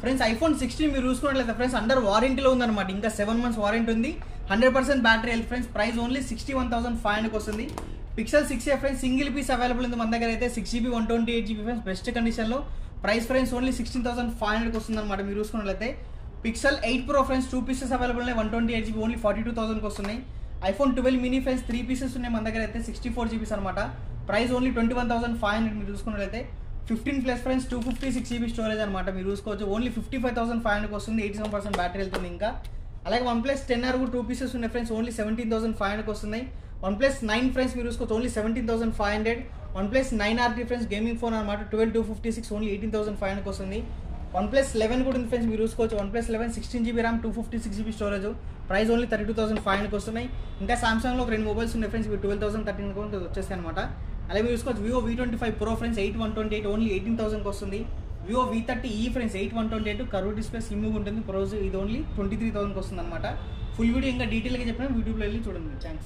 Friends iPhone 16 మీరు చూసుకున్నట్లయితే friends under వారంటీలో ఉందన్నమాట. ఇంకా 7 months వారంటీ ఉంది. 100% battery health friends. Price only 61,500కి వస్తుంది. Pixel 6a friends single piece available ఉంది మన దగ్గర అయితే. 6GB 128GB ఫ్రెండ్స్ బెస్ట్ కండిషన్లో. ప్రైస్ ఫ్రెండ్స్ ఓన్లీ 16,500కి వస్తుంది అనమాట మీరు చూసుకున్నట్లయితే. Pixel 8 Pro friends 2 pieces available ఉన్నాయి. 128GB ఓన్లీ 42,000కి వస్తున్నాయి. ఐఫోన్ 12 mini ఫ్రెండ్స్ 3 pieces ఉన్నాయి మన దగ్గర అయితే. 64GB అనమాట. ప్రైస్ ఓన్లీ 21,500 మీరు చూసుకున్నట్లయితే. 15+ ఫ్రెండ్స్ 256GB స్టోరేజ్ అనమాట మీరు చూసుకోవచ్చు. ఓన్లీ 55,500కి వస్తుంది. 87% బ్యాటరీ వెళ్తుంది. ఇంకా అలాగే OnePlus 10R 2 pieces ఉన్నాయి ఫ్రెండ్స్. ఓన్లీ 17,500కి వస్తున్నాయి. OnePlus 9 ఫ్రెండ్స్ మీరు చూసుకోవచ్చు. Only 17,500. OnePlus 9RT friends gaming phone అనమాట. 12/256 ఓన్లీ 18,500కి వస్తుంది. OnePlus 11 కూడా ఉంది ఫ్రెండ్స్ మీరు చూసుకోవచ్చు. OnePlus 11 16GB RAM 256GB storage. Price only 32,500కి వస్తున్నాయి. ఇంకా సామ్సంగ్లో ఒక 2 మొబైల్స్ ఉన్నాయి ఫ్రెండ్స్. ఇవి 12,013 కూడా వచ్చేస్తాయి అనమాట. అలాగే మీరు చూసుకోవచ్చు. Vivo V25 Pro friends 8/128 only 18,000కి వస్తుంది. Vivo V30e friends 8/128 curve display స్లిమ్గా ఉంటుంది. ప్రోజ్ ఇది ఓన్లీ 23,000కి వస్తుంది అనమాట. ఫుల్ వీడియో ఇంకా డీటెయిల్గా చెప్పిన యూట్యూబ్లో వెళ్ళి చూడండి. థ్యాంక్స్.